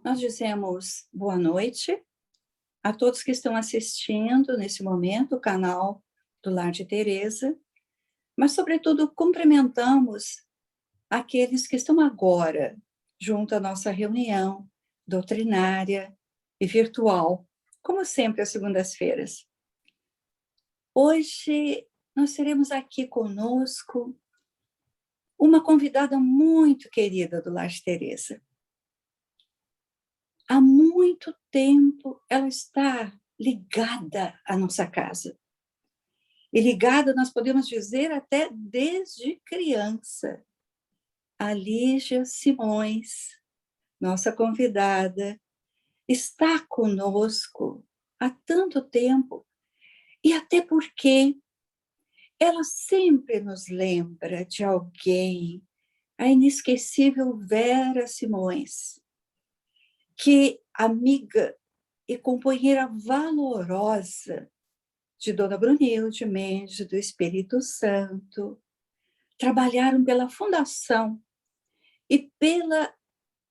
Nós dizemos boa noite a todos que estão assistindo nesse momento o canal do Lar de Teresa, mas, sobretudo, cumprimentamos aqueles que estão agora junto à nossa reunião doutrinária e virtual, como sempre às segundas-feiras. Hoje nós teremos aqui conosco uma convidada muito querida do Lar de Teresa. Há muito tempo ela está ligada à nossa casa. E ligada, nós podemos dizer, até desde criança. A Lígia Simões, nossa convidada, está conosco há tanto tempo, e até porque ela sempre nos lembra de alguém, a inesquecível Vera Simões, que amiga e companheira valorosa de Dona Brunilde Mendes, do Espírito Santo, trabalharam pela fundação e pela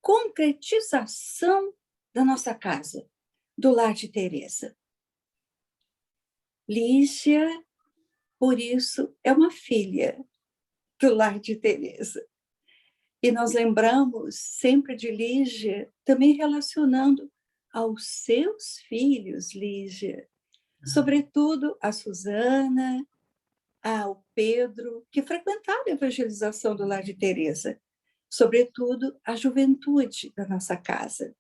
concretização da nossa casa, do Lar de Teresa. Lígia, por isso, é uma filha do Lar de Teresa. E nós lembramos sempre de Lígia, também relacionando aos seus filhos, Lígia, sobretudo a Susana, ao Pedro, que frequentaram a evangelização do Lar de Teresa, sobretudo a juventude da nossa casa.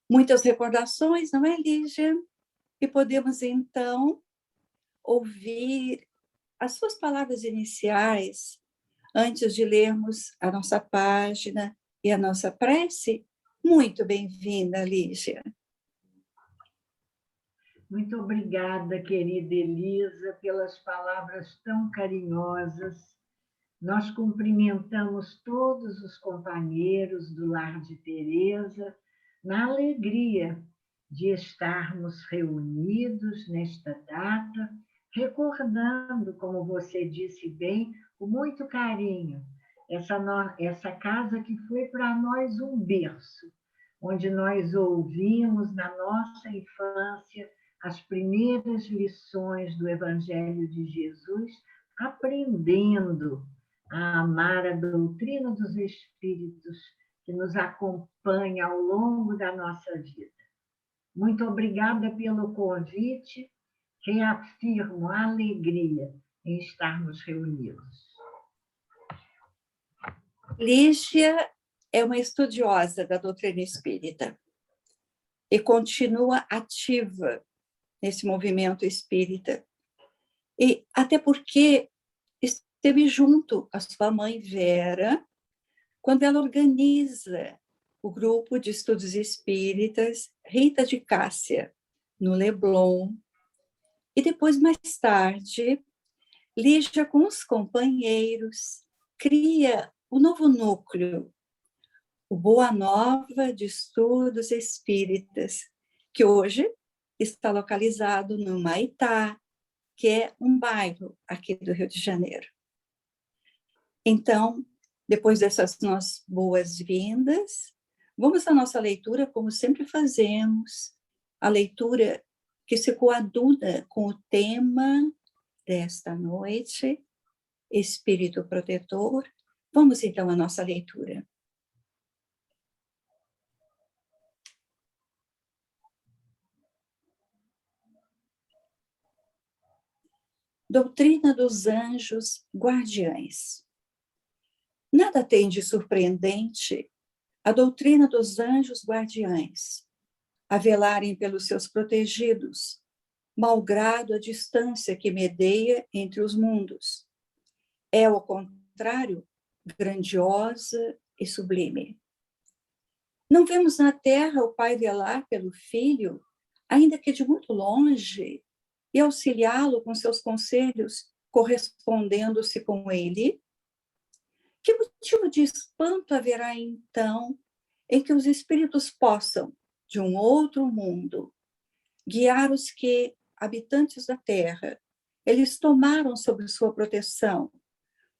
Muitas recordações, não é, Lígia? E podemos, então, ouvir as suas palavras iniciais antes de lermos a nossa página e a nossa prece. Muito bem-vinda, Lígia. Muito obrigada, querida Elisa, pelas palavras tão carinhosas. Nós cumprimentamos todos os companheiros do Lar de Teresa na alegria de estarmos reunidos nesta data, recordando, como você disse bem, com muito carinho, essa casa que foi para nós um berço, onde nós ouvimos na nossa infância as primeiras lições do Evangelho de Jesus, aprendendo a amar a doutrina dos Espíritos que nos acompanha ao longo da nossa vida. Muito obrigada pelo convite, reafirmo a alegria em estarmos reunidos. Lígia é uma estudiosa da doutrina espírita e continua ativa nesse movimento espírita. E até porque esteve junto à sua mãe Vera, quando ela organiza o grupo de estudos espíritas Rita de Cássia, no Leblon. E depois, mais tarde, Lígia, com os companheiros, cria o novo núcleo, o Boa Nova de Estudos Espíritas, que hoje está localizado no Maitá, que é um bairro aqui do Rio de Janeiro. Então, depois dessas nossas boas-vindas, vamos à nossa leitura, como sempre fazemos, a leitura que se coaduna com o tema desta noite, Espírito Protetor. Vamos, então, à nossa leitura. Doutrina dos Anjos Guardiães. Nada tem de surpreendente a doutrina dos anjos guardiães, a velarem pelos seus protegidos, malgrado a distância que medeia entre os mundos. É, ao contrário, grandiosa e sublime. Não vemos na terra o Pai velar pelo Filho, ainda que de muito longe, e auxiliá-lo com seus conselhos, correspondendo-se com ele? Que motivo de espanto haverá, então, em que os espíritos possam, de um outro mundo, guiar os que, habitantes da terra, eles tomaram sob sua proteção,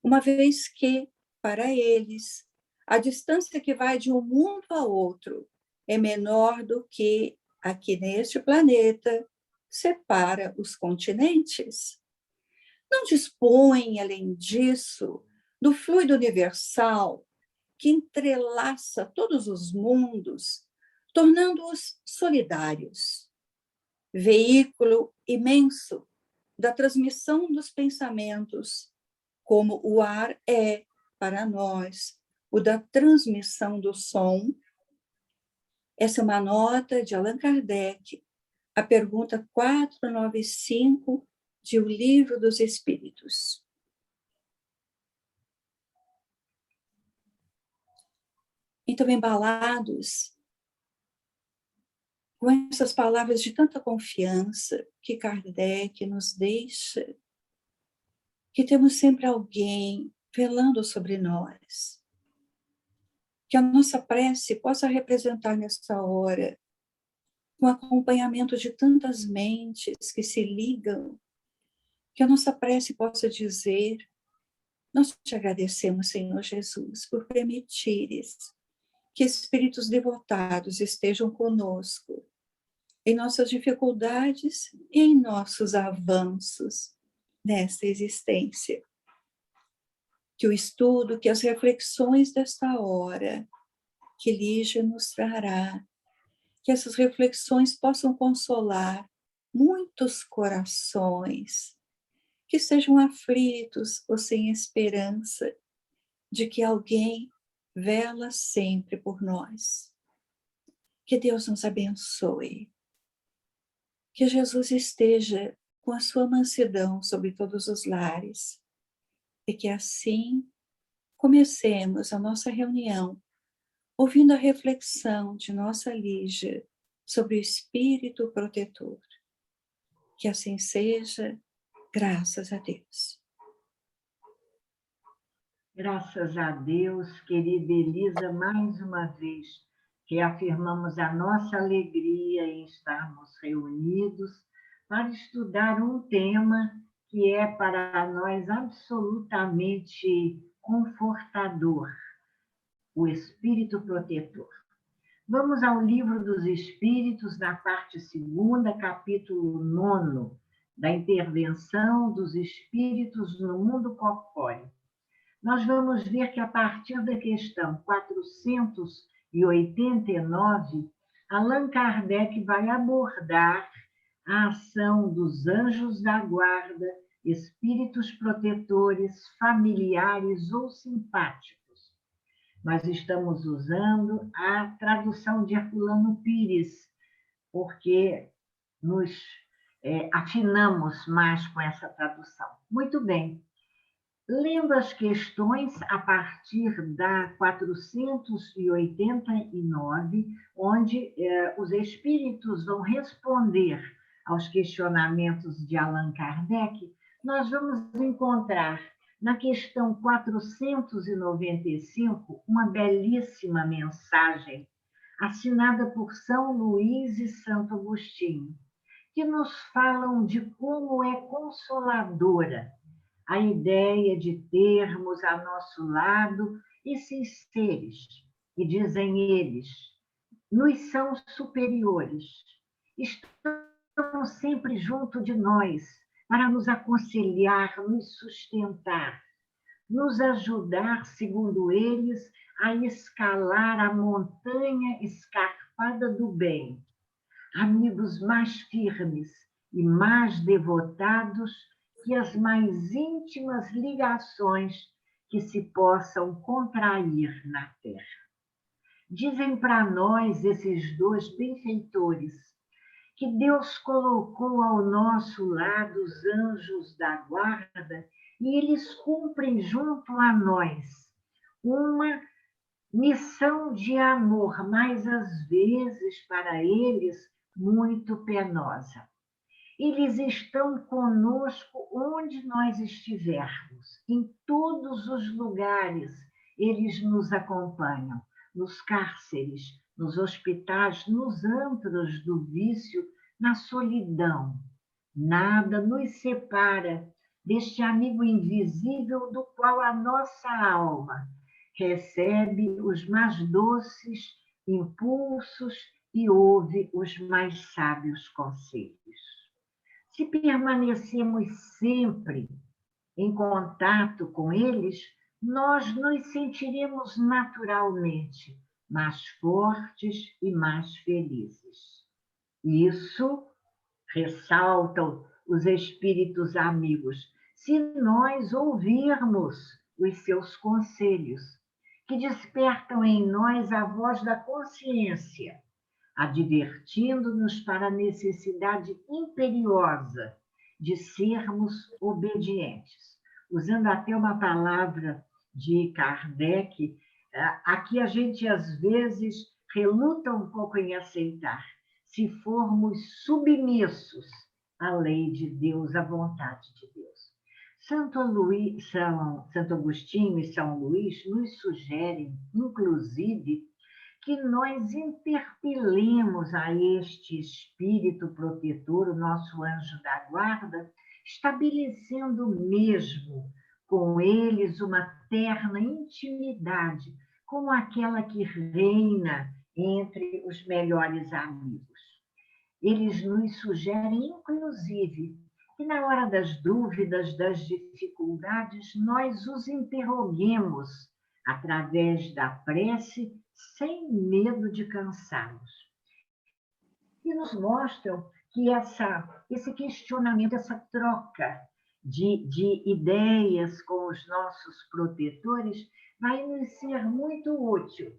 uma vez que, para eles, a distância que vai de um mundo a outro é menor do que aqui neste planeta separa os continentes. Não dispõe, além disso, do fluido universal que entrelaça todos os mundos, tornando-os solidários. Veículo imenso da transmissão dos pensamentos, como o ar é, para nós, o da transmissão do som. Essa é uma nota de Allan Kardec, a pergunta 495 de O Livro dos Espíritos. Então, embalados com essas palavras de tanta confiança que Kardec nos deixa, que temos sempre alguém velando sobre nós, que a nossa prece possa representar nessa hora um acompanhamento de tantas mentes que se ligam, que a nossa prece possa dizer: nós te agradecemos, Senhor Jesus, por permitires que espíritos devotados estejam conosco em nossas dificuldades e em nossos avanços nesta existência. Que o estudo, que as reflexões desta hora, que Lígia nos trará, que essas reflexões possam consolar muitos corações que estejam aflitos ou sem esperança de que alguém vela sempre por nós. Que Deus nos abençoe. Que Jesus esteja com a sua mansidão sobre todos os lares e que assim comecemos a nossa reunião ouvindo a reflexão de nossa Lígia sobre o Espírito protetor. Que assim seja, graças a Deus. Graças a Deus, querida Elisa, mais uma vez reafirmamos a nossa alegria em estarmos reunidos para estudar um tema que é para nós absolutamente confortador, o Espírito protetor. Vamos ao Livro dos Espíritos, na parte 2ª, capítulo 9, da intervenção dos espíritos no mundo corpóreo. Nós vamos ver que a partir da questão 489, Allan Kardec vai abordar a ação dos anjos da guarda, espíritos protetores, familiares ou simpáticos. Nós estamos usando a tradução de Herculano Pires, porque nos afinamos mais com essa tradução. Muito bem. Lendo as questões a partir da 489, onde os espíritos vão responder aos questionamentos de Allan Kardec, nós vamos encontrar na questão 495 uma belíssima mensagem assinada por São Luís e Santo Agostinho, que nos falam de como é consoladora a ideia de termos a nosso lado esses seres, que dizem eles, nos são superiores, estão sempre junto de nós para nos aconselhar, nos sustentar, nos ajudar, segundo eles, a escalar a montanha escarpada do bem. Amigos mais firmes e mais devotados que as mais íntimas ligações que se possam contrair na terra. Dizem para nós esses dois benfeitores que Deus colocou ao nosso lado os anjos da guarda e eles cumprem junto a nós uma missão de amor, mas às vezes para eles muito penosa. Eles estão conosco onde nós estivermos, em todos os lugares eles nos acompanham, nos cárceres, nos hospitais, nos antros do vício, na solidão. Nada nos separa deste amigo invisível do qual a nossa alma recebe os mais doces impulsos e ouve os mais sábios conselhos. Se permanecemos sempre em contato com eles, nós nos sentiremos naturalmente mais fortes e mais felizes. Isso ressaltam os espíritos amigos, se nós ouvirmos os seus conselhos, que despertam em nós a voz da consciência, advertindo-nos para a necessidade imperiosa de sermos obedientes. Usando até uma palavra de Kardec, aqui a gente às vezes reluta um pouco em aceitar, se formos submissos à lei de Deus, à vontade de Deus. Santo Agostinho e São Luís nos sugerem, inclusive, que nós interpelemos a este espírito protetor, o nosso anjo da guarda, estabelecendo mesmo com eles uma terna intimidade, como aquela que reina entre os melhores amigos. Eles nos sugerem, inclusive, que na hora das dúvidas, das dificuldades, nós os interroguemos através da prece, sem medo de cansá-los. E nos mostram que esse questionamento, essa troca de ideias com os nossos protetores vai nos ser muito útil,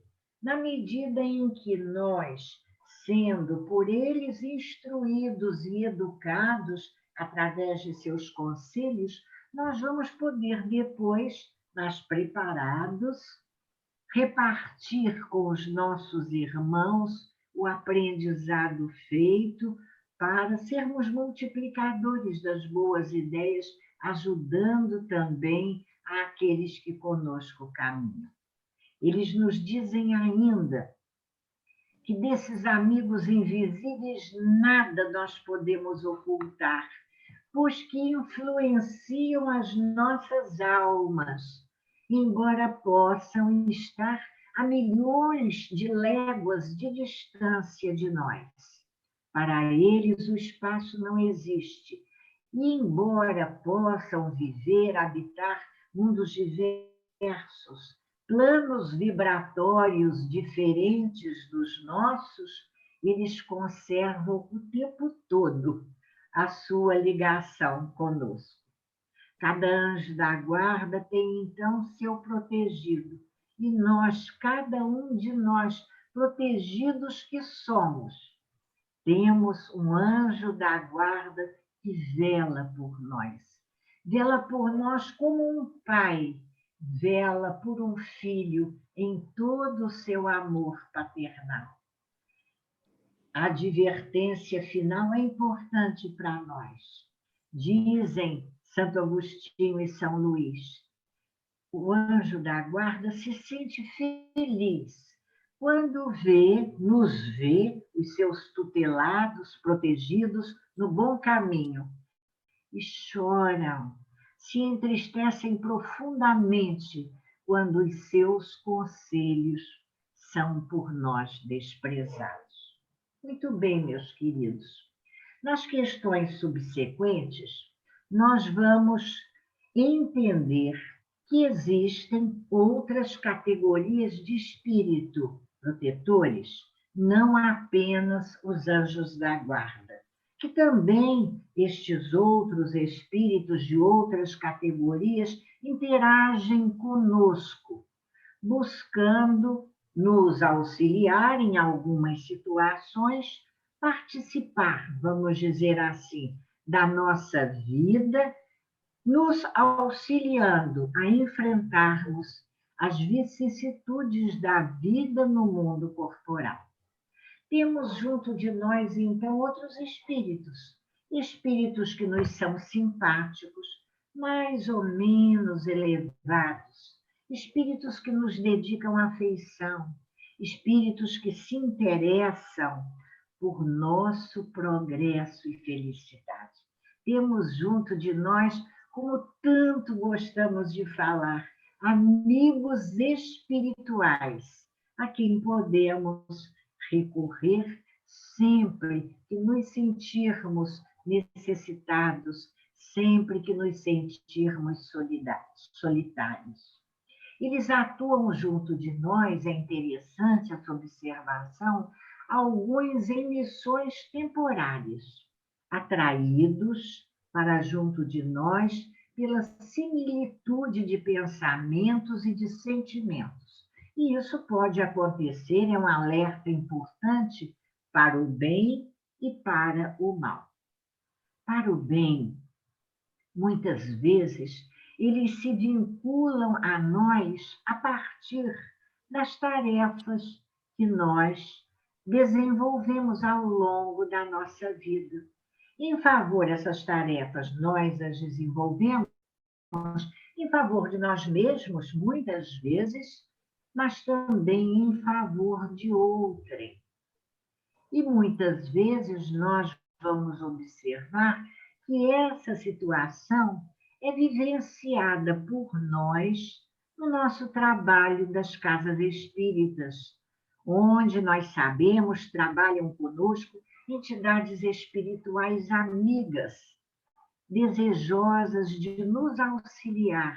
na medida em que nós, sendo por eles instruídos e educados através de seus conselhos, nós vamos poder depois, mais preparados, repartir com os nossos irmãos o aprendizado feito para sermos multiplicadores das boas ideias, ajudando também aqueles que conosco caminham. Eles nos dizem ainda que desses amigos invisíveis nada nós podemos ocultar, pois que influenciam as nossas almas, embora possam estar a milhões de léguas de distância de nós. Para eles o espaço não existe, e embora possam viver, habitar mundos diversos, planos vibratórios diferentes dos nossos, eles conservam o tempo todo a sua ligação conosco. Cada anjo da guarda tem, então, seu protegido. E nós, cada um de nós, protegidos que somos, temos um anjo da guarda que vela por nós. Vela por nós como um pai vela por um filho em todo o seu amor paternal. A advertência final é importante para nós. Dizem Santo Agostinho e São Luís, o anjo da guarda se sente feliz quando nos vê os seus tutelados, protegidos no bom caminho, e choram, se entristecem profundamente quando os seus conselhos são por nós desprezados. Muito bem, meus queridos. Nas questões subsequentes, nós vamos entender que existem outras categorias de espírito protetores, não apenas os anjos da guarda, que também estes outros espíritos de outras categorias interagem conosco, buscando nos auxiliar em algumas situações, participar, vamos dizer assim, da nossa vida, nos auxiliando a enfrentarmos as vicissitudes da vida no mundo corporal. Temos junto de nós, então, outros espíritos, espíritos que nos são simpáticos, mais ou menos elevados, espíritos que nos dedicam afeição, espíritos que se interessam por nosso progresso e felicidade. Temos junto de nós, como tanto gostamos de falar, amigos espirituais, a quem podemos recorrer sempre que nos sentirmos necessitados, sempre que nos sentirmos solitários. Eles atuam junto de nós, é interessante essa observação, alguns em missões temporárias, atraídos para junto de nós pela similitude de pensamentos e de sentimentos. E isso pode acontecer, é um alerta importante para o bem e para o mal. Para o bem, muitas vezes, eles se vinculam a nós a partir das tarefas que nós desenvolvemos ao longo da nossa vida. Em favor dessas tarefas, nós as desenvolvemos em favor de nós mesmos, muitas vezes, mas também em favor de outrem. E muitas vezes nós vamos observar que essa situação é vivenciada por nós no nosso trabalho das casas espíritas, onde nós sabemos trabalham conosco entidades espirituais amigas, desejosas de nos auxiliar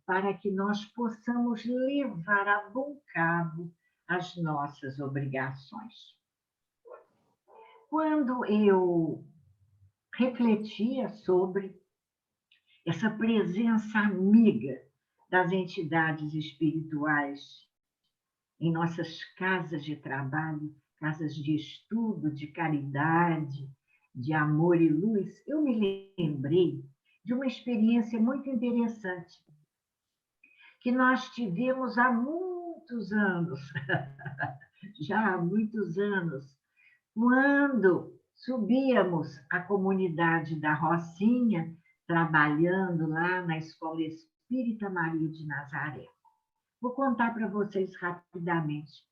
para que nós possamos levar a bom cabo as nossas obrigações. Quando eu refletia sobre essa presença amiga das entidades espirituais em nossas casas de trabalho, casas de estudo, de caridade, de amor e luz, eu me lembrei de uma experiência muito interessante que nós tivemos há muitos anos, já há muitos anos, quando subíamos a comunidade da Rocinha, trabalhando lá na Escola Espírita Maria de Nazaré. Vou contar para vocês rapidamente.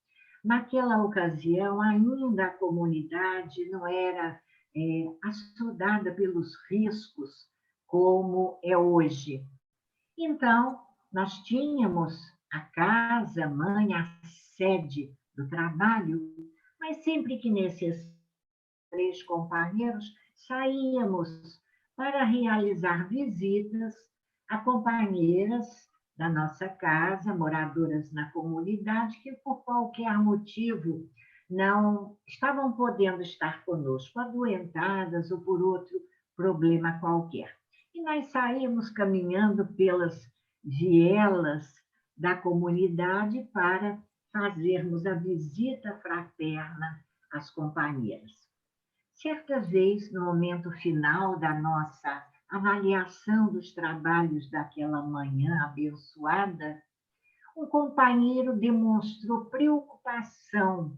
Naquela ocasião, ainda a comunidade não era assodada pelos riscos como é hoje. Então, nós tínhamos a casa-mãe, a sede do trabalho, mas sempre que nesses 3 companheiros saíamos para realizar visitas a companheiras da nossa casa, moradoras na comunidade, que por qualquer motivo não estavam podendo estar conosco, adoentadas ou por outro problema qualquer. E nós saímos caminhando pelas vielas da comunidade para fazermos a visita fraterna às companheiras. Certa vez, no momento final da nossa avaliação dos trabalhos daquela manhã abençoada, um companheiro demonstrou preocupação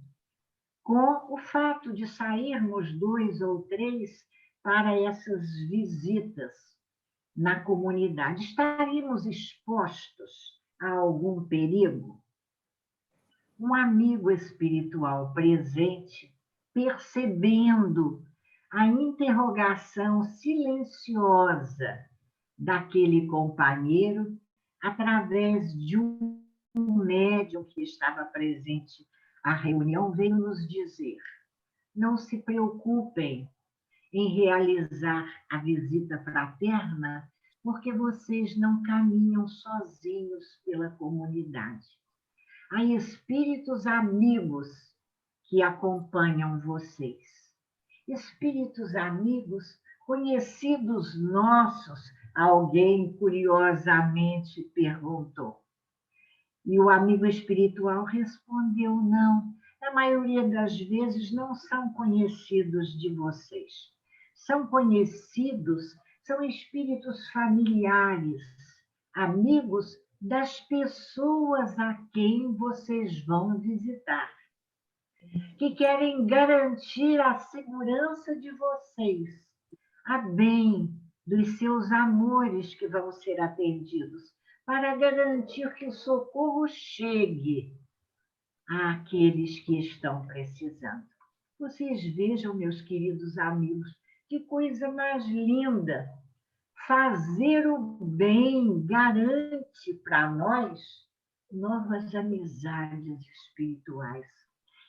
com o fato de sairmos 2 ou 3 para essas visitas na comunidade. Estaríamos expostos a algum perigo? Um amigo espiritual presente, percebendo a interrogação silenciosa daquele companheiro, através de um médium que estava presente à reunião, veio nos dizer: não se preocupem em realizar a visita fraterna, porque vocês não caminham sozinhos pela comunidade. Há espíritos amigos que acompanham vocês. Espíritos amigos, conhecidos nossos, alguém curiosamente perguntou. E o amigo espiritual respondeu: não, na maioria das vezes não são conhecidos de vocês. São conhecidos, são espíritos familiares, amigos das pessoas a quem vocês vão visitar, que querem garantir a segurança de vocês, a bem dos seus amores que vão ser atendidos, para garantir que o socorro chegue àqueles que estão precisando. Vocês vejam, meus queridos amigos, que coisa mais linda! Fazer o bem garante para nós novas amizades espirituais.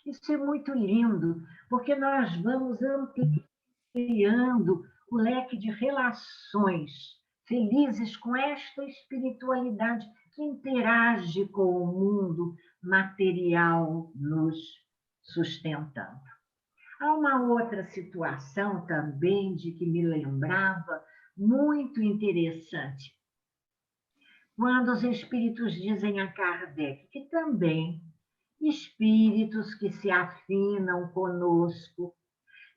Isso é muito lindo, porque nós vamos ampliando o leque de relações felizes com esta espiritualidade que interage com o mundo material nos sustentando. Há uma outra situação também de que me lembrava muito interessante. Quando os espíritos dizem a Kardec que também espíritos que se afinam conosco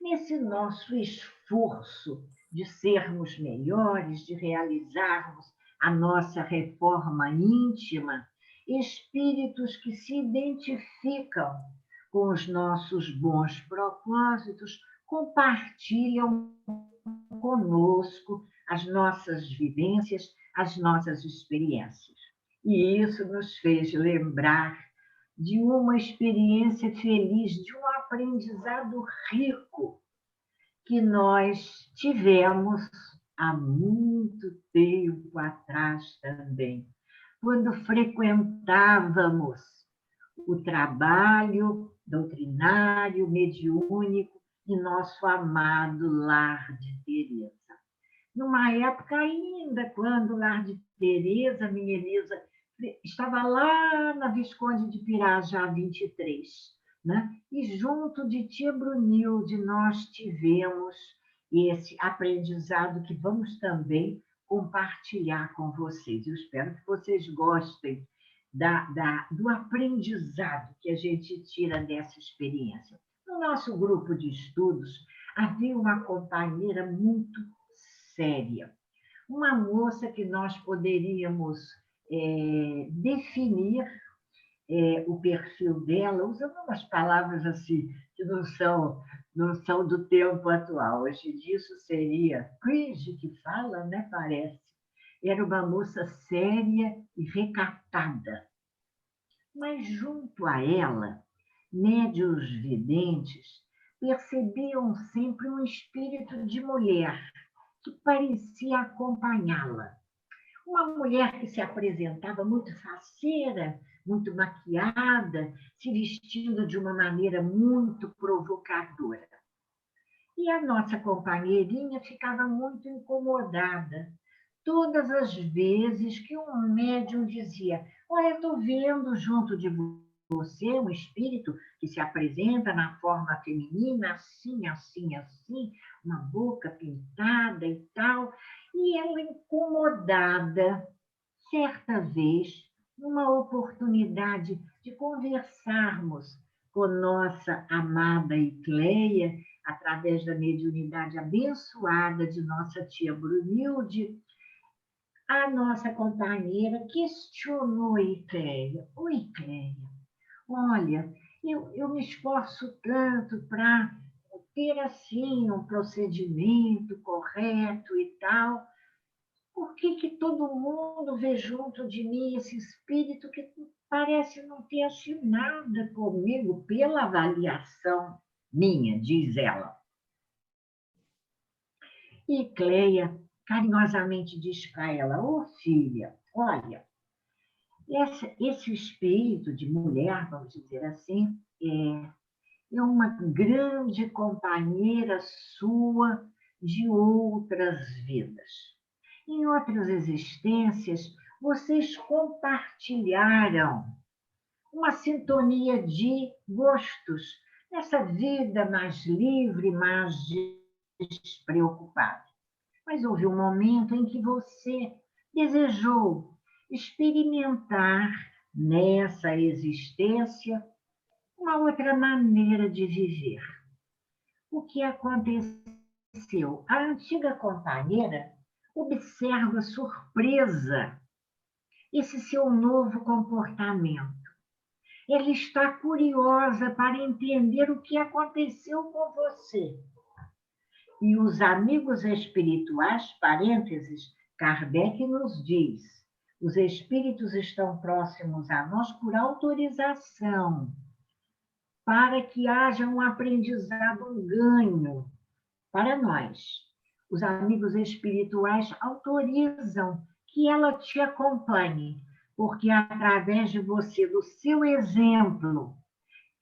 nesse nosso esforço de sermos melhores, de realizarmos a nossa reforma íntima, espíritos que se identificam com os nossos bons propósitos, compartilham conosco as nossas vivências, as nossas experiências. E isso nos fez lembrar de uma experiência feliz, de um aprendizado rico que nós tivemos há muito tempo atrás também, quando frequentávamos o trabalho doutrinário, mediúnico em nosso amado Lar de Teresa. Numa época ainda, quando o Lar de Teresa, minha Elisa, estava lá na Visconde de Pirajá 23, né? E junto de tia Brunilde nós tivemos esse aprendizado que vamos também compartilhar com vocês. Eu espero que vocês gostem do aprendizado que a gente tira dessa experiência. No nosso grupo de estudos, havia uma companheira muito séria, uma moça que nós poderíamos definir o perfil dela, usando umas palavras assim, que não são do tempo atual. Hoje disso seria cringe que fala, né? Parece. Era uma moça séria e recatada. Mas junto a ela, médiuns videntes percebiam sempre um espírito de mulher que parecia acompanhá-la. Uma mulher que se apresentava muito faceira, muito maquiada, se vestindo de uma maneira muito provocadora. E a nossa companheirinha ficava muito incomodada. Todas as vezes que um médium dizia: olha, estou vendo junto de você um espírito que se apresenta na forma feminina, assim, assim, assim, uma boca pintada e tal. E ela, incomodada, certa vez, numa oportunidade de conversarmos com nossa amada Icleia, através da mediunidade abençoada de nossa tia Brunilde, a nossa companheira questionou Icleia. Oi, Icleia, olha, eu me esforço tanto para ter assim um procedimento correto e tal. Por que todo mundo vê junto de mim esse espírito que parece não ter assim nada comigo pela avaliação minha, diz ela. E Cleia carinhosamente diz para ela: ô filha, olha, esse espírito de mulher, vamos dizer assim, é uma grande companheira sua de outras vidas. Em outras existências, vocês compartilharam uma sintonia de gostos nessa vida mais livre, mais despreocupada. Mas houve um momento em que você desejou experimentar nessa existência uma outra maneira de viver. O que aconteceu? A antiga companheira observa surpresa esse seu novo comportamento. Ela está curiosa para entender o que aconteceu com você. E os amigos espirituais, parênteses, Kardec nos diz, os espíritos estão próximos a nós por autorização, para que haja um aprendizado, um ganho para nós. Os amigos espirituais autorizam que ela te acompanhe, porque através de você, do seu exemplo,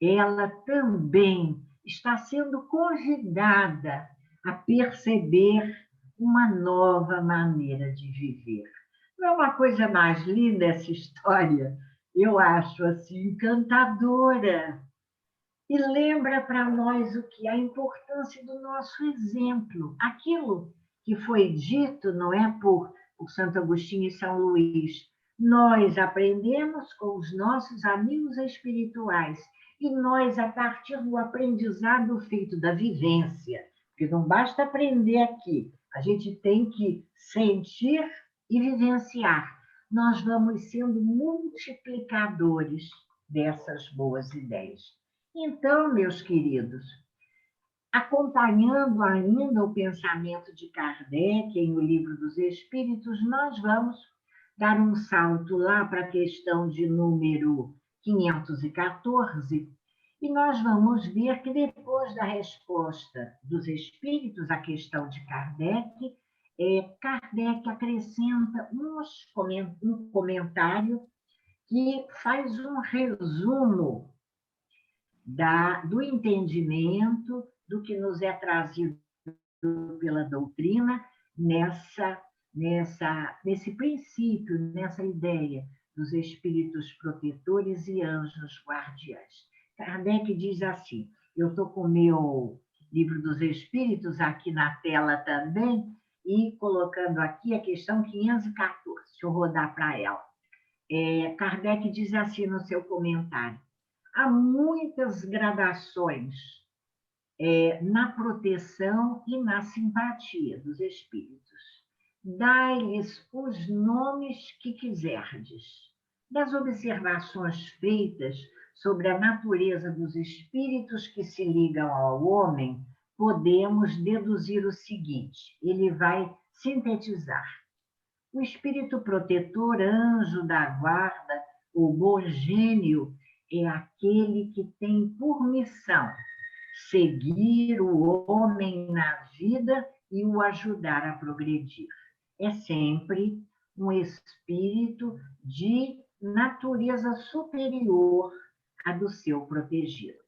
ela também está sendo convidada a perceber uma nova maneira de viver. Não é uma coisa mais linda essa história? Eu acho assim encantadora. E lembra para nós o que? A importância do nosso exemplo. Aquilo que foi dito, não é, por Santo Agostinho e São Luís. Nós aprendemos com os nossos amigos espirituais e nós, a partir do aprendizado feito da vivência, porque não basta aprender aqui, a gente tem que sentir e vivenciar. Nós vamos sendo multiplicadores dessas boas ideias. Então, meus queridos, acompanhando ainda o pensamento de Kardec em O Livro dos Espíritos, nós vamos dar um salto lá para a questão de número 514, e nós vamos ver que depois da resposta dos Espíritos à questão de Kardec, Kardec acrescenta um comentário que faz um resumo do entendimento do que nos é trazido pela doutrina nesse princípio, nessa ideia dos espíritos protetores e anjos guardiães. Kardec diz assim, eu estou com o meu Livro dos Espíritos aqui na tela também, e colocando aqui a questão 514, deixa eu rodar para ela. Kardec diz assim no seu comentário, há muitas gradações na proteção e na simpatia dos espíritos. Dai-lhes os nomes que quiserdes. Das observações feitas sobre a natureza dos espíritos que se ligam ao homem, podemos deduzir o seguinte, ele vai sintetizar. O espírito protetor, anjo da guarda, o bom gênio, é aquele que tem por missão seguir o homem na vida e o ajudar a progredir. É sempre um espírito de natureza superior à do seu protegido.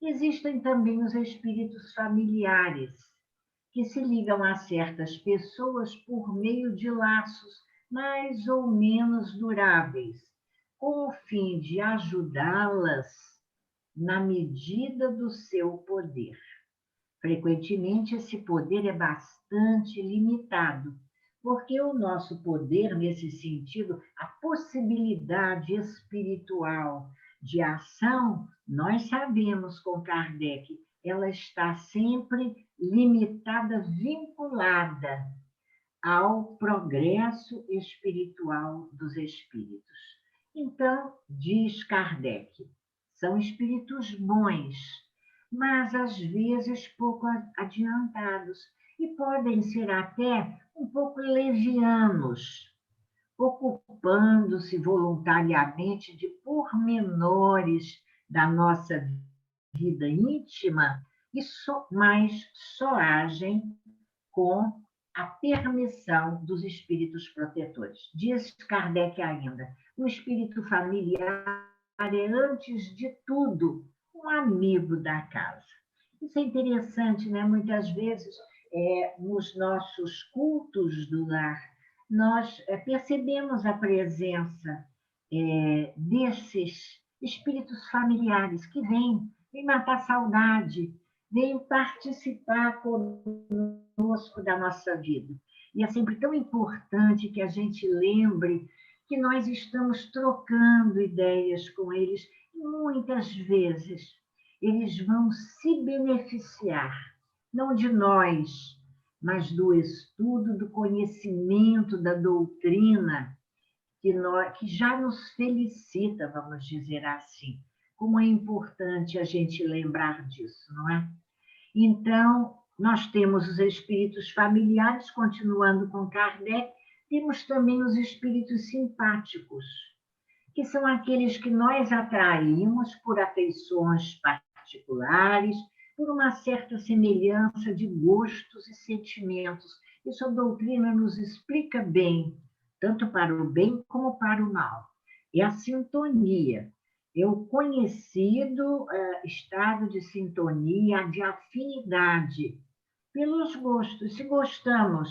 Existem também os espíritos familiares, que se ligam a certas pessoas por meio de laços mais ou menos duráveis, com o fim de ajudá-las na medida do seu poder. Frequentemente, esse poder é bastante limitado, porque o nosso poder, nesse sentido, a possibilidade espiritual de ação, nós sabemos com Kardec, ela está sempre limitada, vinculada ao progresso espiritual dos espíritos. Então, diz Kardec, são espíritos bons, mas às vezes pouco adiantados e podem ser até um pouco levianos, ocupando-se voluntariamente de pormenores da nossa vida íntima, mas só agem com a permissão dos espíritos protetores. Diz Kardec ainda, o espírito familiar é, antes de tudo, um amigo da casa. Isso é interessante, né? Muitas vezes, nos nossos cultos do lar, nós percebemos a presença desses espíritos familiares que vêm matar saudade, vêm participar conosco da nossa vida. E é sempre tão importante que a gente lembre que nós estamos trocando ideias com eles e muitas vezes eles vão se beneficiar, não de nós, mas do estudo, do conhecimento, da doutrina, que já nos felicita, vamos dizer assim. Como é importante a gente lembrar disso, não é? Então, nós temos os espíritos familiares, continuando com Kardec, temos também os espíritos simpáticos, que são aqueles que nós atraímos por afeições particulares, por uma certa semelhança de gostos e sentimentos. Isso a doutrina nos explica bem, tanto para o bem como para o mal. é a sintonia, é o conhecido estado de sintonia, de afinidade pelos gostos. Se gostamos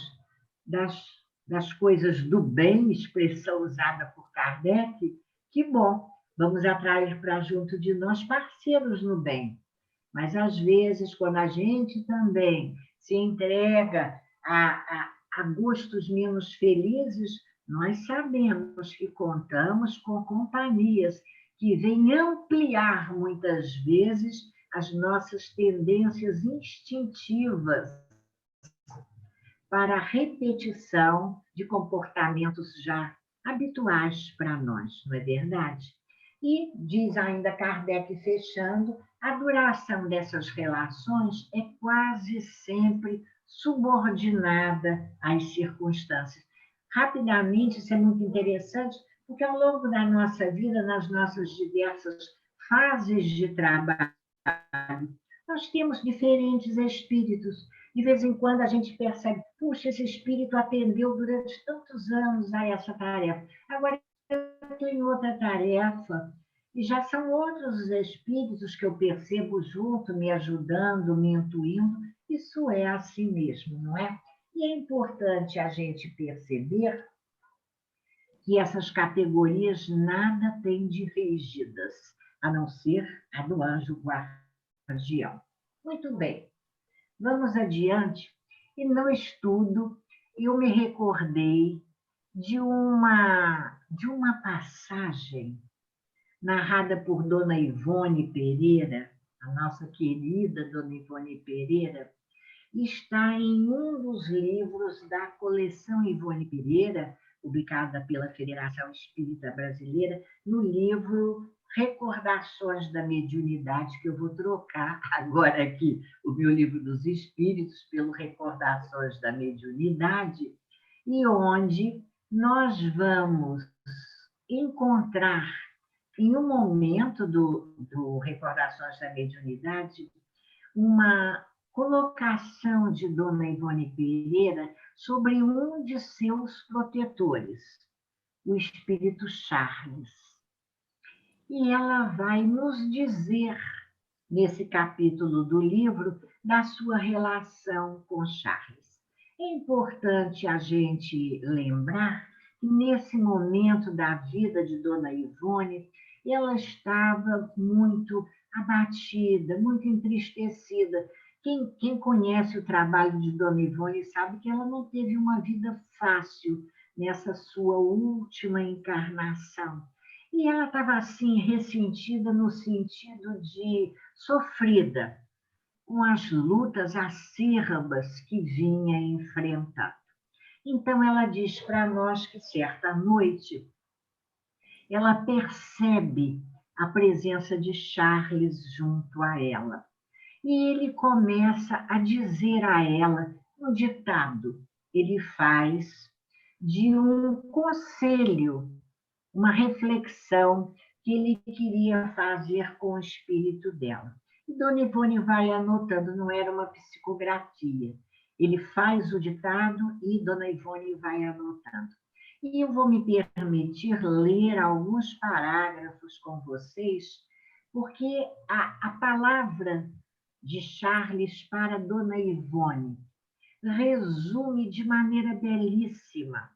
das coisas do bem, expressão usada por Kardec, que bom, vamos atrair para junto de nós parceiros no bem. Mas, às vezes, quando a gente também se entrega a gostos menos felizes, nós sabemos que contamos com companhias que vêm ampliar, muitas vezes, as nossas tendências instintivas para a repetição de comportamentos já habituais para nós, não é verdade? E diz ainda Kardec, fechando, a duração dessas relações é quase sempre subordinada às circunstâncias. Rapidamente, isso é muito interessante, porque ao longo da nossa vida, nas nossas diversas fases de trabalho, nós temos diferentes espíritos. De vez em quando a gente percebe, puxa, esse espírito atendeu durante tantos anos a essa tarefa. Agora eu estou em outra tarefa e já são outros os espíritos que eu percebo junto, me ajudando, me intuindo. Isso é assim mesmo, não é? E é importante a gente perceber que essas categorias nada têm de rígidas, a não ser a do anjo guardião. Muito bem. Vamos adiante. E no estudo, eu me recordei de uma passagem narrada por Dona Ivone Pereira, a nossa querida Dona Ivone Pereira, está em um dos livros da coleção Ivone Pereira, publicada pela Federação Espírita Brasileira, no livro Recordações da Mediunidade, que eu vou trocar agora aqui o meu livro dos Espíritos pelo Recordações da Mediunidade, e onde nós vamos encontrar, em um momento do Recordações da Mediunidade, uma colocação de Dona Ivone Pereira sobre um de seus protetores, o espírito Charles. E ela vai nos dizer, nesse capítulo do livro, da sua relação com Charles. É importante a gente lembrar que, nesse momento da vida de Dona Ivone, ela estava muito abatida, muito entristecida. Quem conhece o trabalho de Dona Ivone sabe que ela não teve uma vida fácil nessa sua última encarnação. E ela estava assim, ressentida no sentido de sofrida, com as lutas acírbas que vinha enfrentando. Então ela diz para nós que certa noite ela percebe a presença de Charles junto a ela. E ele começa a dizer a ela um ditado. Ele faz de um conselho, uma reflexão que ele queria fazer com o espírito dela. E Dona Ivone vai anotando, não era uma psicografia. Ele faz o ditado e Dona Ivone vai anotando. E eu vou me permitir ler alguns parágrafos com vocês, porque a palavra de Charles para Dona Ivone resume de maneira belíssima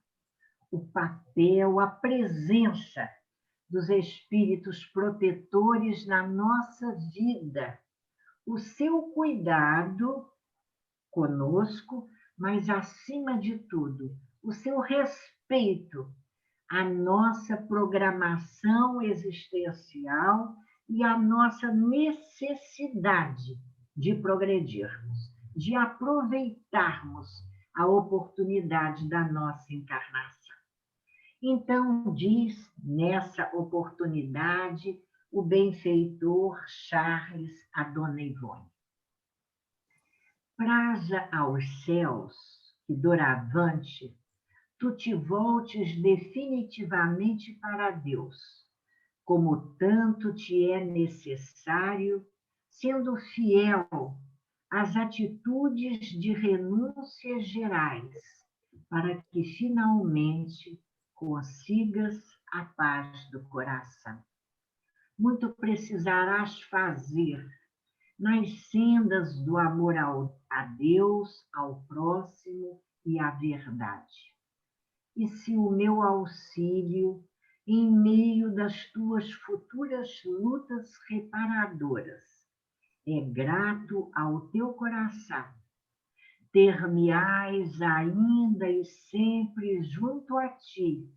o papel, a presença dos espíritos protetores na nossa vida, o seu cuidado conosco, mas, acima de tudo, o seu respeito à nossa programação existencial e à nossa necessidade de progredirmos, de aproveitarmos a oportunidade da nossa encarnação. Então, diz nessa oportunidade o benfeitor Charles a Dona Ivone: praza aos céus que doravante tu te voltes definitivamente para Deus, como tanto te é necessário, sendo fiel às atitudes de renúncias gerais, para que finalmente consigas a paz do coração. Muito precisarás fazer nas sendas do amor a Deus, ao próximo e à verdade. E se o meu auxílio, em meio das tuas futuras lutas reparadoras, é grato ao teu coração, ter-me-ás ainda e sempre junto a ti,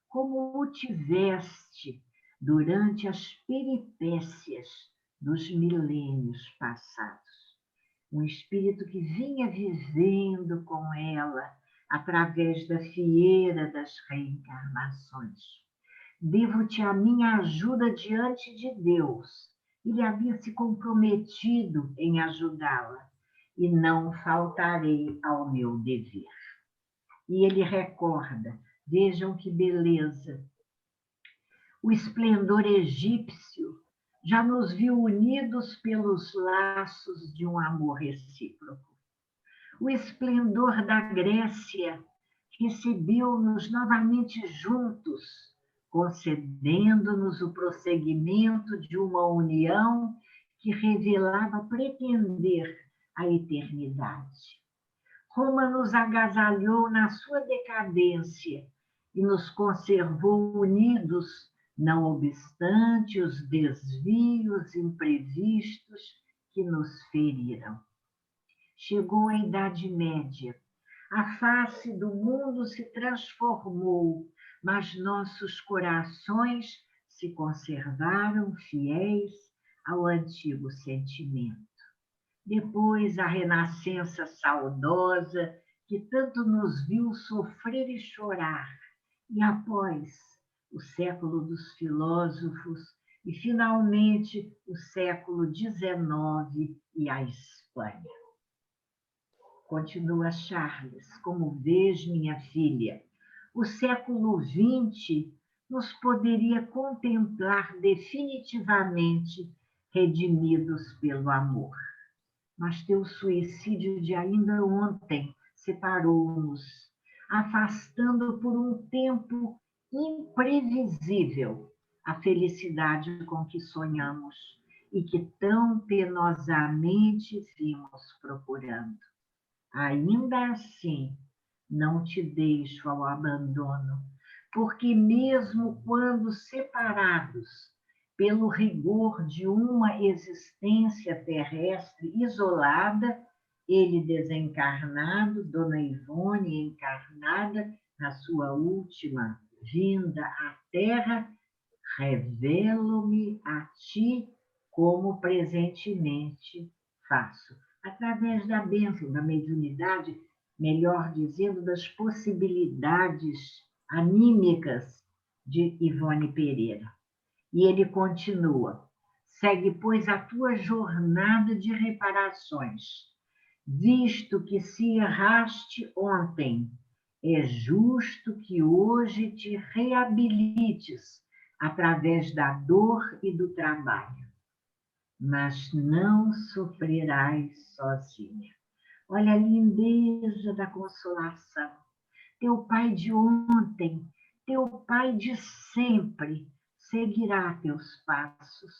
como o tiveste durante as peripécias dos milênios passados. Um espírito que vinha vivendo com ela através da fieira das reencarnações. Devo-te a minha ajuda diante de Deus. Ele havia se comprometido em ajudá-la e não faltarei ao meu dever. E ele recorda, vejam que beleza, o esplendor egípcio já nos viu unidos pelos laços de um amor recíproco. O esplendor da Grécia recebeu-nos novamente juntos, concedendo-nos o prosseguimento de uma união que revelava pretender a eternidade. Roma nos agasalhou na sua decadência e nos conservou unidos, não obstante os desvios imprevistos que nos feriram. Chegou a Idade Média, a face do mundo se transformou, mas nossos corações se conservaram fiéis ao antigo sentimento. Depois, a renascença saudosa, que tanto nos viu sofrer e chorar, e após, o século dos filósofos, e finalmente o século XIX e a Espanha. Continua Charles, como vês, minha filha, o século XX nos poderia contemplar definitivamente redimidos pelo amor. Mas teu suicídio de ainda ontem separou-nos, afastando por um tempo imprevisível a felicidade com que sonhamos e que tão penosamente vimos procurando. Ainda assim, não te deixo ao abandono, porque mesmo quando separados pelo rigor de uma existência terrestre isolada, ele desencarnado, Dona Ivone encarnada na sua última vinda à Terra, revelo-me a ti como presentemente faço. Através da bênção, da mediunidade, melhor dizendo, das possibilidades anímicas de Ivone Pereira. E ele continua, segue, pois, a tua jornada de reparações, visto que se erraste ontem, é justo que hoje te reabilites através da dor e do trabalho. Mas não sofrerás sozinha. Olha a lindeza da consolação. Teu pai de ontem, teu pai de sempre, seguirá teus passos,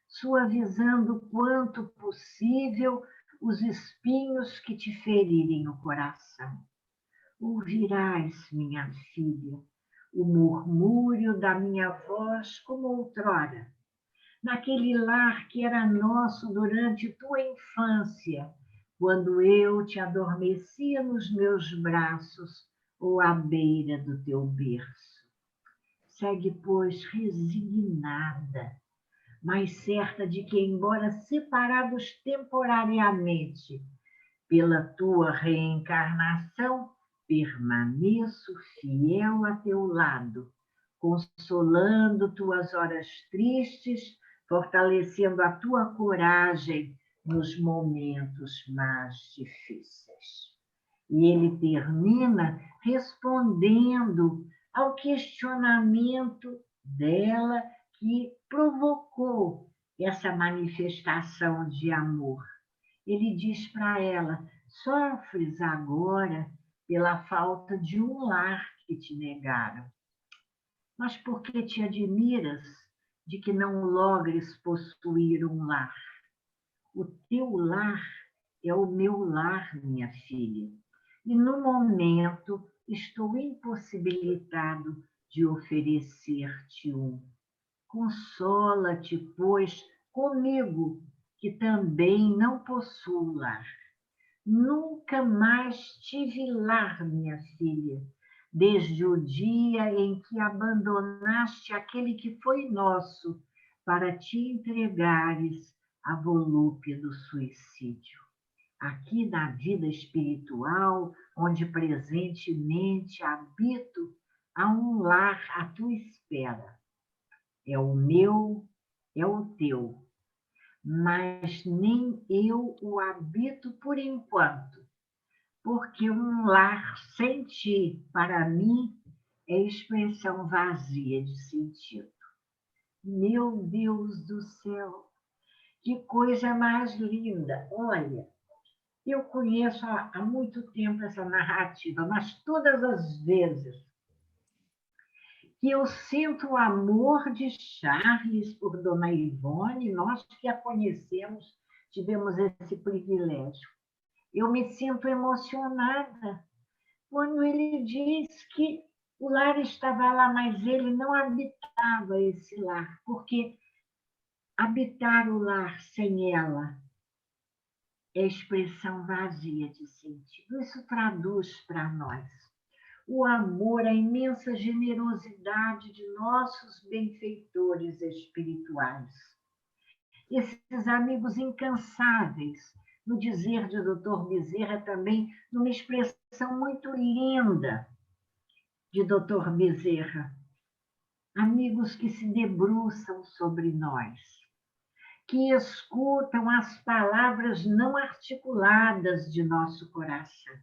suavizando quanto possível os espinhos que te ferirem o coração. Ouvirás, minha filha, o murmúrio da minha voz como outrora, naquele lar que era nosso durante tua infância, quando eu te adormecia nos meus braços ou à beira do teu berço. Segue, pois, resignada, mas certa de que, embora separados temporariamente pela tua reencarnação, permaneço fiel a teu lado, consolando tuas horas tristes, fortalecendo a tua coragem nos momentos mais difíceis. E ele termina respondendo ao questionamento dela que provocou essa manifestação de amor. Ele diz para ela, sofres agora pela falta de um lar que te negaram. mas porque te admiras de que não logres possuir um lar. O teu lar é o meu lar, minha filha, e no momento estou impossibilitado de oferecer-te um. Consola-te, pois, comigo, que também não possuo lar. Nunca mais tive lar, minha filha, desde o dia em que abandonaste aquele que foi nosso para te entregares à volúpia do suicídio. Aqui na vida espiritual, onde presentemente habito, há um lar à tua espera. É o meu, é o teu, mas nem eu o habito por enquanto, porque um lar sem ti, para mim, é expressão vazia de sentido. Meu Deus do céu, que coisa mais linda! Olha, eu conheço há muito tempo essa narrativa, mas todas as vezes que eu sinto o amor de Charles por Dona Ivone, nós que a conhecemos, tivemos esse privilégio. Eu me sinto emocionada quando ele diz que o lar estava lá, mas ele não habitava esse lar, porque habitar o lar sem ela é expressão vazia de sentido. Isso traduz para nós o amor, a imensa generosidade de nossos benfeitores espirituais. Esses amigos incansáveis, no dizer de Dr. Bezerra também, numa expressão muito linda de Dr. Bezerra, amigos que se debruçam sobre nós, que escutam as palavras não articuladas de nosso coração,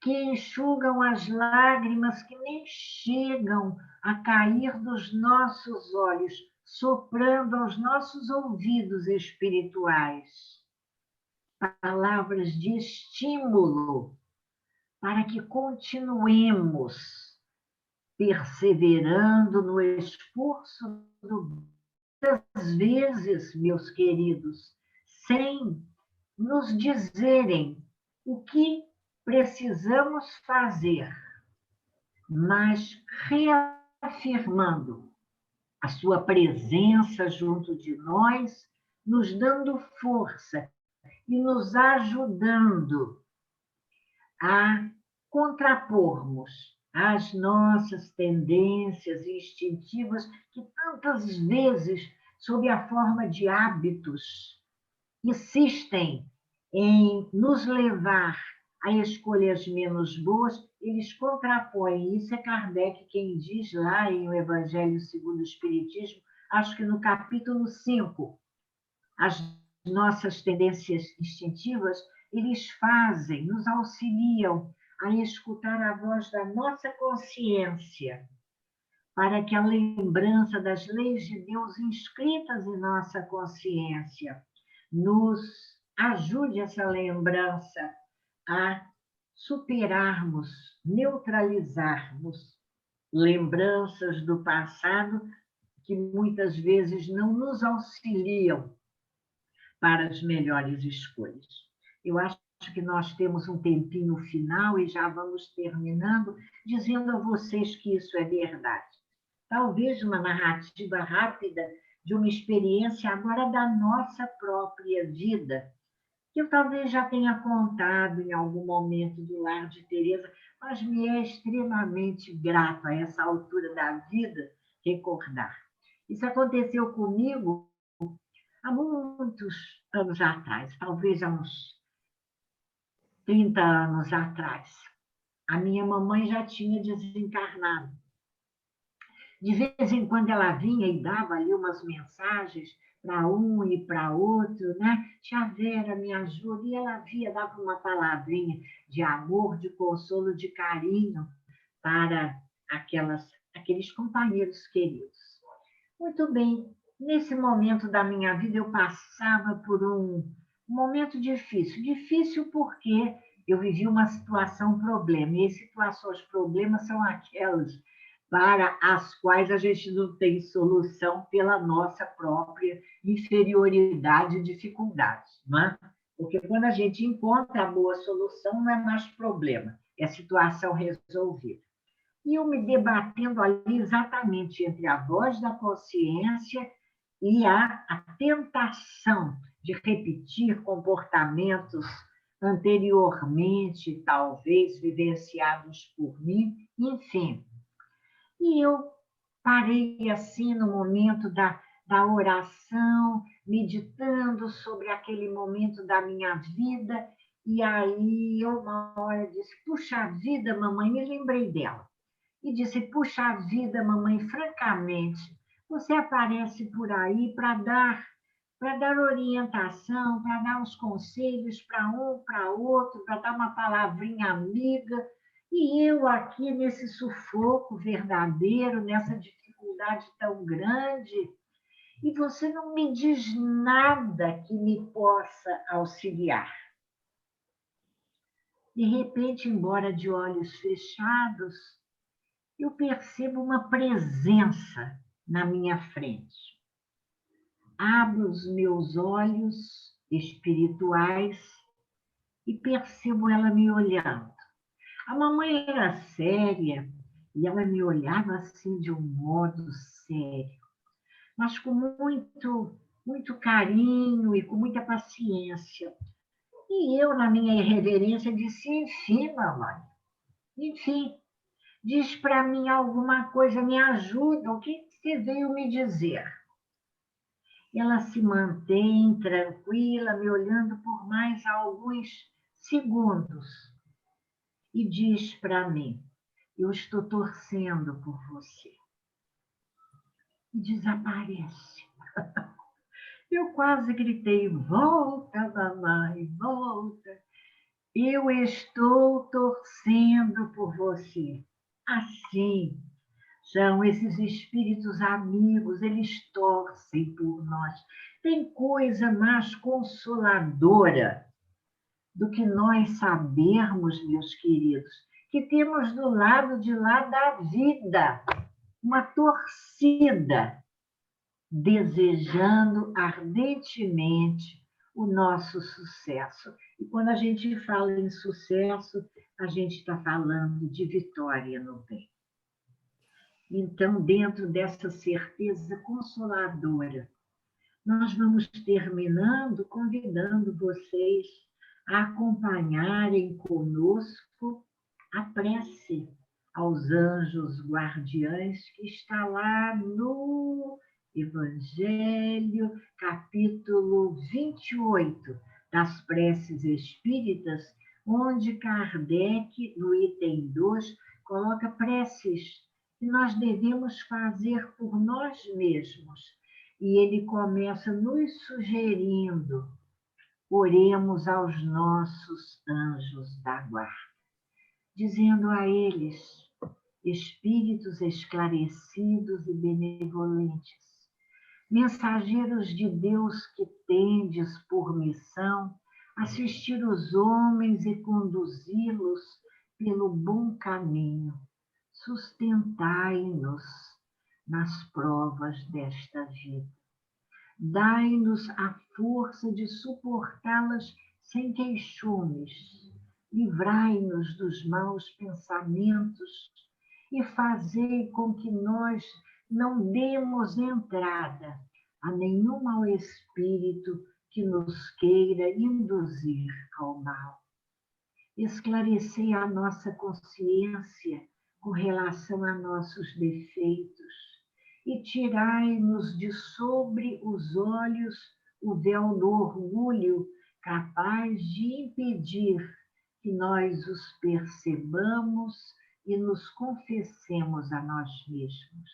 que enxugam as lágrimas que nem chegam a cair dos nossos olhos, soprando aos nossos ouvidos espirituais. Palavras de estímulo para que continuemos perseverando no esforço do às vezes, meus queridos, sem nos dizerem o que precisamos fazer, mas reafirmando a sua presença junto de nós, nos dando força e nos ajudando a contrapormos as nossas tendências instintivas que tantas vezes, sob a forma de hábitos, insistem em nos levar a escolhas menos boas, eles contrapõem. Isso é Kardec quem diz lá em O Evangelho segundo o Espiritismo, acho que no capítulo 5, as nossas tendências instintivas, eles fazem, nos auxiliam a escutar a voz da nossa consciência, para que a lembrança das leis de Deus inscritas em nossa consciência nos ajude essa lembrança a superarmos, neutralizarmos lembranças do passado que muitas vezes não nos auxiliam para as melhores escolhas. Eu acho que nós temos um tempinho final e já vamos terminando, dizendo a vocês que isso é verdade. Talvez uma narrativa rápida de uma experiência agora da nossa própria vida, que eu talvez já tenha contado em algum momento do lar de Teresa, mas me é extremamente grato a essa altura da vida recordar. Isso aconteceu comigo há muitos anos atrás, talvez há uns 30 anos atrás. A minha mamãe já tinha desencarnado. De vez em quando ela vinha e dava ali umas mensagens para um e para outro, né? Tia Vera, me ajuda. E ela via, dava uma palavrinha de amor, de consolo, de carinho para aqueles companheiros queridos. Muito bem, nesse momento da minha vida eu passava por um momento difícil. Difícil porque eu vivi uma situação problema. E as situações problemas são aquelas para as quais a gente não tem solução pela nossa própria inferioridade e dificuldade, não é? Porque quando a gente encontra a boa solução, não é mais problema, é situação resolvida. E eu me debatendo ali exatamente entre a voz da consciência e a tentação de repetir comportamentos anteriormente, talvez vivenciados por mim, enfim. E eu parei assim no momento da oração, meditando sobre aquele momento da minha vida, e aí eu uma hora disse, puxa vida, mamãe, me lembrei dela. E disse, puxa vida, mamãe, francamente, você aparece por aí para dar orientação, para dar uns conselhos para um, para outro, para dar uma palavrinha amiga. E eu aqui nesse sufoco verdadeiro, nessa dificuldade tão grande, e você não me diz nada que me possa auxiliar. De repente, embora de olhos fechados, eu percebo uma presença na minha frente. Abro os meus olhos espirituais e percebo ela me olhando. A mamãe era séria e ela me olhava assim de um modo sério, mas com muito carinho e com muita paciência. E eu, na minha irreverência, disse, enfim, mamãe, enfim, diz para mim alguma coisa, me ajuda, o que você veio me dizer? Ela se mantém tranquila, me olhando por mais alguns segundos e diz para mim, eu estou torcendo por você. E desaparece. Eu quase gritei, volta, mamãe, volta. Eu estou torcendo por você. Assim, são esses espíritos amigos, eles torcem por nós. Tem coisa mais consoladora do que nós sabermos, meus queridos, que temos do lado de lá da vida uma torcida desejando ardentemente o nosso sucesso. E quando a gente fala em sucesso, a gente está falando de vitória no bem. Então, dentro dessa certeza consoladora, nós vamos terminando convidando vocês a acompanharem conosco a prece aos anjos guardiães que está lá no Evangelho, capítulo 28 das preces espíritas, onde Kardec, no item 2, coloca preces que nós devemos fazer por nós mesmos. E ele começa nos sugerindo, oremos aos nossos anjos da guarda, dizendo a eles, espíritos esclarecidos e benevolentes, mensageiros de Deus que tendes por missão assistir os homens e conduzi-los pelo bom caminho, sustentai-nos nas provas desta vida. Dai-nos a força de suportá-las sem queixumes. Livrai-nos dos maus pensamentos e fazei com que nós não demos entrada a nenhum mau espírito que nos queira induzir ao mal. Esclarecei a nossa consciência com relação a nossos defeitos e tirai-nos de sobre os olhos o véu do orgulho capaz de impedir que nós os percebamos e nos confessemos a nós mesmos.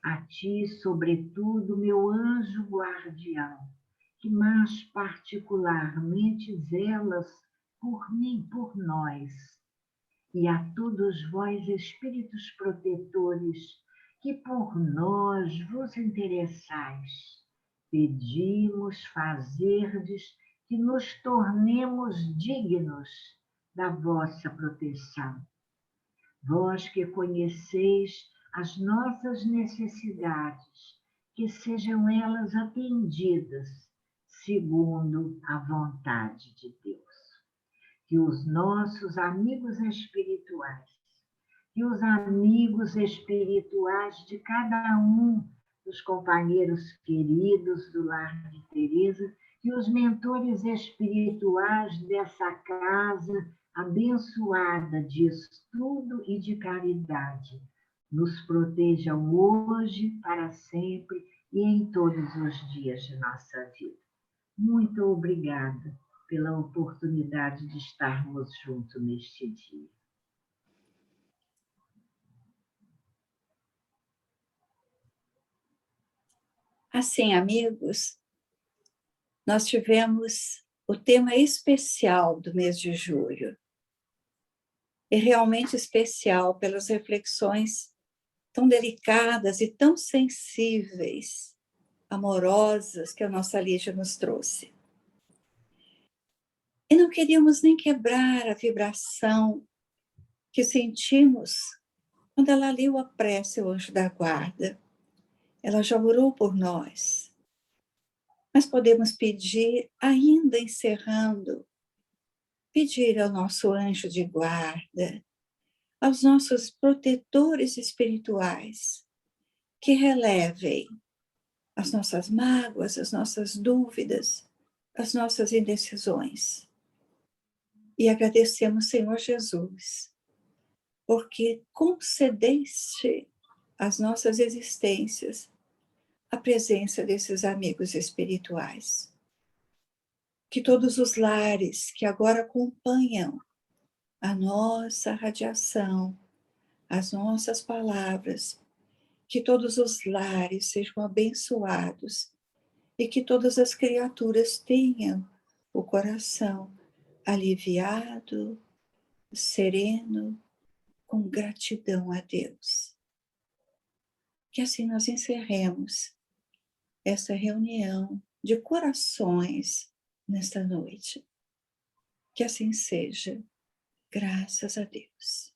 A ti, sobretudo, meu anjo guardião, que mais particularmente zelas por mim, por nós, e a todos vós, espíritos protetores, que por nós vos interessais, pedimos fazerdes que nos tornemos dignos da vossa proteção. Vós que conheceis as nossas necessidades, que sejam elas atendidas segundo a vontade de Deus. Que os nossos amigos espirituais, que os amigos espirituais de cada um dos companheiros queridos do Lar de Teresa, que os mentores espirituais dessa casa abençoada de estudo e de caridade, nos protejam hoje, para sempre e em todos os dias de nossa vida. Muito obrigada pela oportunidade de estarmos juntos neste dia. Assim, amigos, nós tivemos o tema especial do mês de julho. E realmente especial pelas reflexões tão delicadas e tão sensíveis, amorosas que a nossa Lígia nos trouxe. E não queríamos nem quebrar a vibração que sentimos quando ela leu a prece ao anjo da guarda. Ela já orou por nós. Mas podemos pedir, ainda encerrando, pedir ao nosso anjo de guarda, aos nossos protetores espirituais, que relevem as nossas mágoas, as nossas dúvidas, as nossas indecisões. E agradecemos, Senhor Jesus, porque concedeste às nossas existências a presença desses amigos espirituais. Que todos os lares que agora acompanham a nossa radiação, as nossas palavras, que todos os lares sejam abençoados e que todas as criaturas tenham o coração aliviado, sereno, com gratidão a Deus. Que assim nós encerremos essa reunião de corações nesta noite. Que assim seja, graças a Deus.